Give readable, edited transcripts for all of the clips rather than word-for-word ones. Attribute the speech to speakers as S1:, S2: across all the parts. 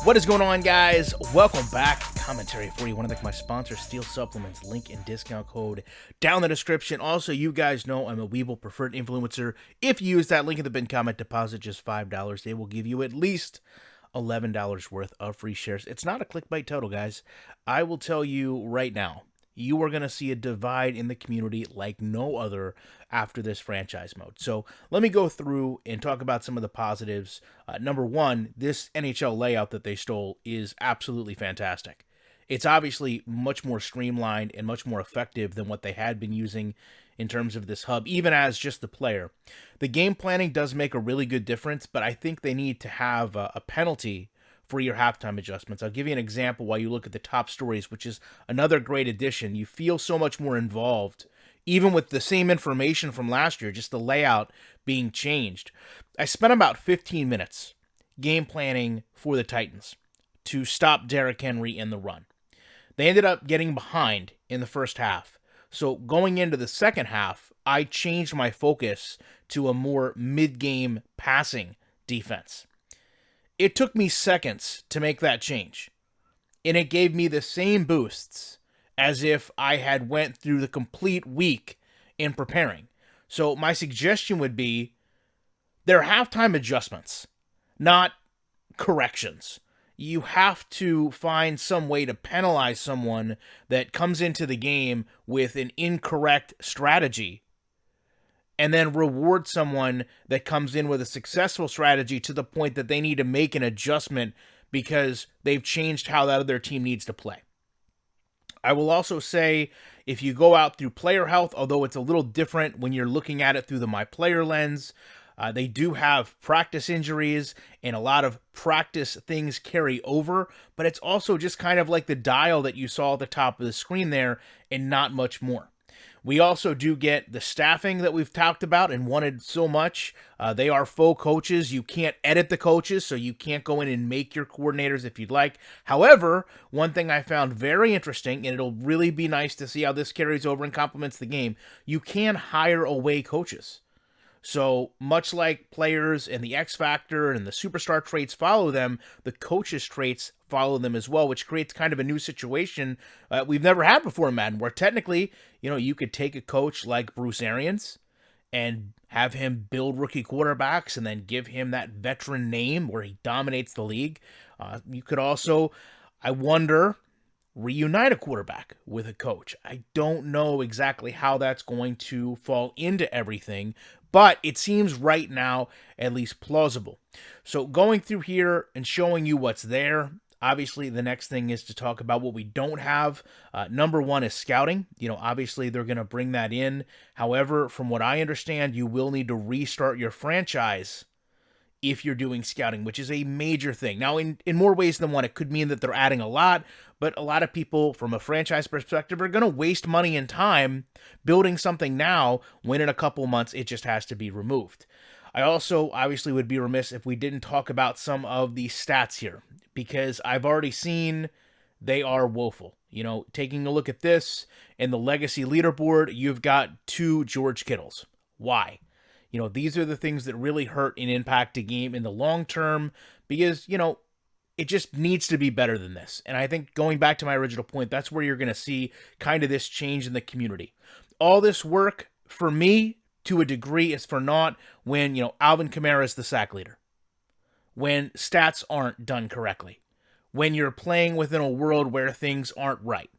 S1: What is going on, guys? Welcome back. Commentary for you. Want to thank my sponsor, Steel Supplements. Link and discount code down in the description. Also, you guys know I'm a Weeble preferred influencer. If you use that link in the pinned comment, deposit just $5. They will give you at least $11 worth of free shares. It's not a clickbait total, guys. I will tell you right now, you are going to see a divide in the community like no other after this franchise mode. So let me go through and talk about some of the positives. Number one, this NHL layout that they stole is absolutely fantastic. It's obviously much more streamlined and much more effective than what they had been using in terms of this hub, even as just the player. The game planning does make a really good difference, but I think they need to have a penalty for your halftime adjustments. I'll give you an example while you look at the top stories, which is another great addition. You feel so much more involved, even with the same information from last year, just the layout being changed. I spent about 15 minutes game planning for the Titans to stop Derrick Henry in the run. They ended up getting behind in the first half. So going into the second half, I changed my focus to a more mid-game passing defense. It took me seconds to make that change, and it gave me the same boosts as if I had went through the complete week in preparing. So my suggestion would be they're halftime adjustments, not corrections. You have to find some way to penalize someone that comes into the game with an incorrect strategy, and then reward someone that comes in with a successful strategy to the point that they need to make an adjustment because they've changed how that other team needs to play. I will also say, if you go out through player health, although it's a little different when you're looking at it through the My Player lens, they do have practice injuries and a lot of practice things carry over, but it's also just kind of like the dial that you saw at the top of the screen there and not much more. We also do get the staffing that we've talked about and wanted so much. They are faux coaches. You can't edit the coaches, so you can't go in and make your coordinators if you'd like. However, one thing I found very interesting, and it'll really be nice to see how this carries over and complements the game, you can hire away coaches. So much like players and the X Factor and the superstar traits follow them, the coaches' traits follow them as well, which creates kind of a new situation we've never had before in Madden, where technically, you could take a coach like Bruce Arians and have him build rookie quarterbacks and then give him that veteran name where he dominates the league. You could also, I wonder, reunite a quarterback with a coach. I don't know exactly how that's going to fall into everything, but it seems right now at least plausible. So going through here and showing you what's there, obviously the next thing is to talk about what we don't have. Number one is scouting. Obviously they're going to bring that in. However, from what I understand, you will need to restart your franchise if you're doing scouting, which is a major thing. Now, in more ways than one, it could mean that they're adding a lot, but a lot of people from a franchise perspective are going to waste money and time building something now when in a couple months it just has to be removed. I also obviously would be remiss if we didn't talk about some of the stats here, because I've already seen they are woeful. Taking a look at this in the legacy leaderboard, you've got 2 George Kittles. Why? These are the things that really hurt and impact a game in the long term because, it just needs to be better than this. And I think going back to my original point, that's where you're going to see kind of this change in the community. All this work, for me, to a degree, is for naught when, Alvin Kamara is the sack leader. When stats aren't done correctly. When you're playing within a world where things aren't right.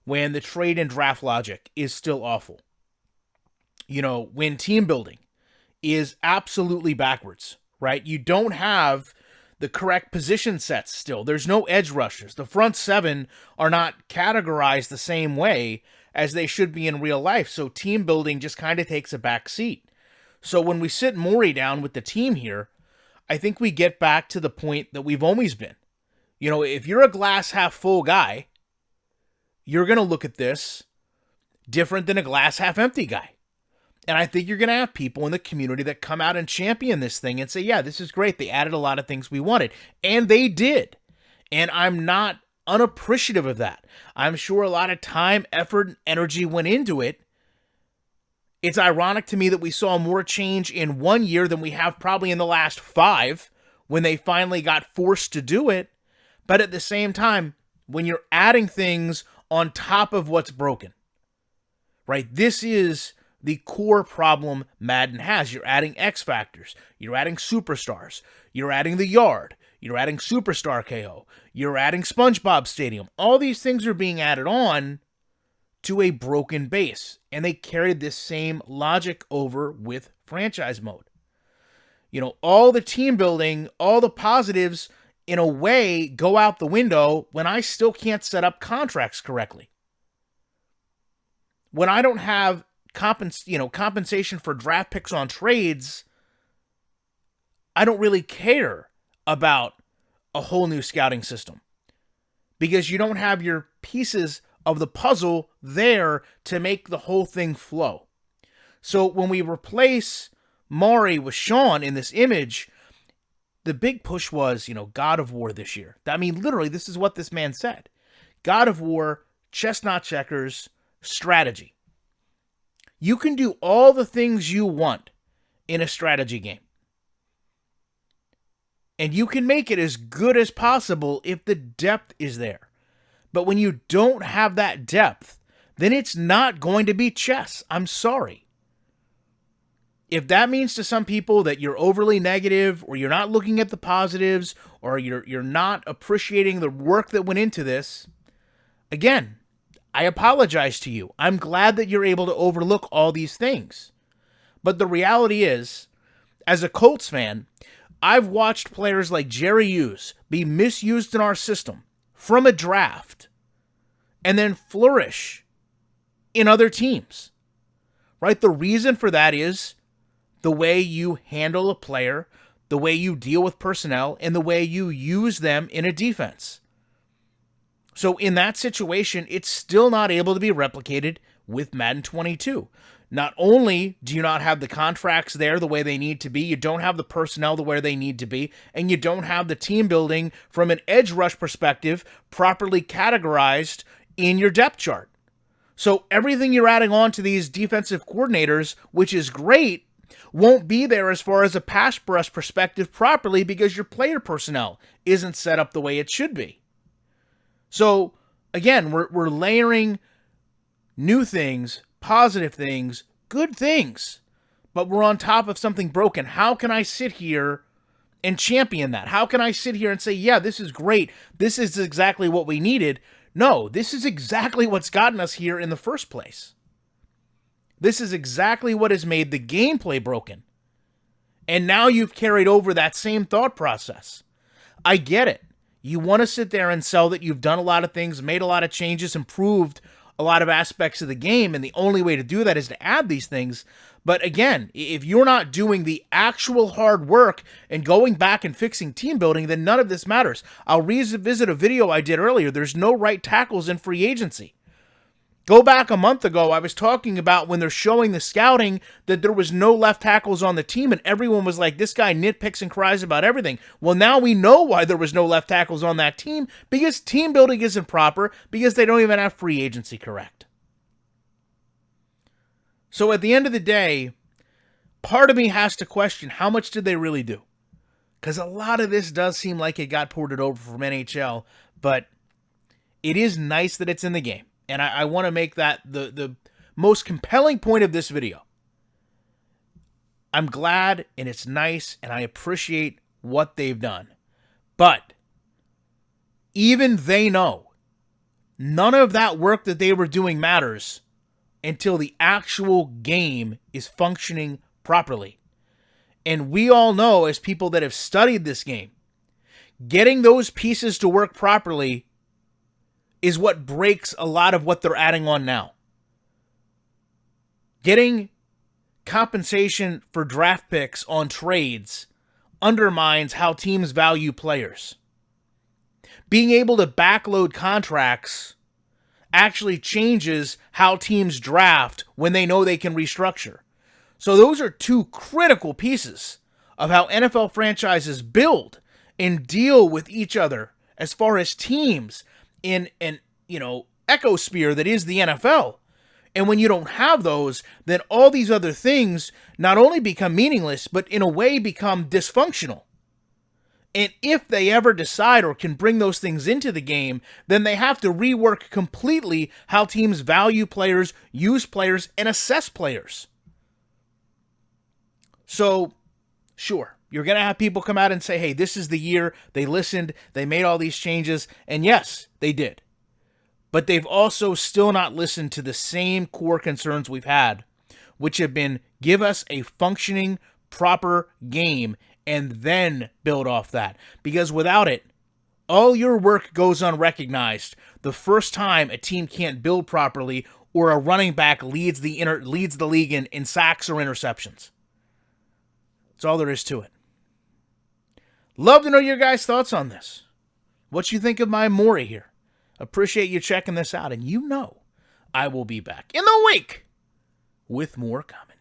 S1: When the trade and draft logic is still awful. When team building is absolutely backwards, right? You don't have the correct position sets still. There's no edge rushers. The front 7 are not categorized the same way as they should be in real life, so team building just kind of takes a back seat. So when we sit Maury down with the team here, I think we get back to the point that we've always been. If you're a glass half full guy, you're going to look at this different than a glass half empty guy. And I think you're going to have people in the community that come out and champion this thing and say, yeah, this is great. They added a lot of things we wanted. And they did. And I'm not unappreciative of that. I'm sure a lot of time, effort, and energy went into it. It's ironic to me that we saw more change in 1 year than we have probably in the last 5 when they finally got forced to do it. But at the same time, when you're adding things on top of what's broken, right? This is the core problem Madden has. You're adding X factors. You're adding superstars. You're adding the yard. You're adding superstar KO. You're adding SpongeBob Stadium. All these things are being added on to a broken base. And they carried this same logic over with franchise mode. You know, all the team building, all the positives, in a way, go out the window when I still can't set up contracts correctly. When I don't have compensation for draft picks on trades, I don't really care about a whole new scouting system because you don't have your pieces of the puzzle there to make the whole thing flow. So when we replace Maury with Sean in this image, the big push was, God of War this year. I mean, literally, this is what this man said. God of War, chestnut checkers, strategy. You can do all the things you want in a strategy game. And you can make it as good as possible if the depth is there. But when you don't have that depth, then it's not going to be chess. I'm sorry. If that means to some people that you're overly negative or you're not looking at the positives or you're not appreciating the work that went into this, again, I apologize to you. I'm glad that you're able to overlook all these things. But the reality is, as a Colts fan, I've watched players like Jerry Hughes be misused in our system from a draft and then flourish in other teams. Right? The reason for that is the way you handle a player, the way you deal with personnel, and the way you use them in a defense. So in that situation, it's still not able to be replicated with Madden 22. Not only do you not have the contracts there the way they need to be, you don't have the personnel the way they need to be, and you don't have the team building from an edge rush perspective properly categorized in your depth chart. So everything you're adding on to these defensive coordinators, which is great, won't be there as far as a pass rush perspective properly because your player personnel isn't set up the way it should be. So, again, we're layering new things, positive things, good things, but we're on top of something broken. How can I sit here and champion that? How can I sit here and say, yeah, this is great. This is exactly what we needed. No, this is exactly what's gotten us here in the first place. This is exactly what has made the gameplay broken. And now you've carried over that same thought process. I get it. You want to sit there and sell that you've done a lot of things, made a lot of changes, improved a lot of aspects of the game, and the only way to do that is to add these things. But again, if you're not doing the actual hard work and going back and fixing team building, then none of this matters. I'll revisit a video I did earlier. There's no right tackles in free agency. Go back a month ago, I was talking about when they're showing the scouting that there was no left tackles on the team, and everyone was like, this guy nitpicks and cries about everything. Well, now we know why there was no left tackles on that team, because team building isn't proper, because they don't even have free agency correct. So at the end of the day, part of me has to question how much did they really do? Because a lot of this does seem like it got ported over from NHL, but it is nice that it's in the game. And I want to make that the most compelling point of this video. I'm glad and it's nice and I appreciate what they've done. But even they know none of that work that they were doing matters until the actual game is functioning properly. And we all know, as people that have studied this game, getting those pieces to work properly is what breaks a lot of what they're adding on now. Getting compensation for draft picks on trades undermines how teams value players. Being able to backload contracts actually changes how teams draft when they know they can restructure. So those are two critical pieces of how NFL franchises build and deal with each other as far as teams in an, ecosphere that is the NFL. And when you don't have those, then all these other things not only become meaningless, but in a way become dysfunctional. And if they ever decide or can bring those things into the game, then they have to rework completely how teams value players, use players, and assess players. So, sure, you're going to have people come out and say, hey, this is the year. They listened, they made all these changes, and yes, they did. But they've also still not listened to the same core concerns we've had, which have been give us a functioning, proper game and then build off that. Because without it, all your work goes unrecognized the first time a team can't build properly or a running back leads the league in sacks or interceptions. That's all there is to it. Love to know your guys' thoughts on this. What you think of my Maury here. Appreciate you checking this out, and you know I will be back in the week with more commentary.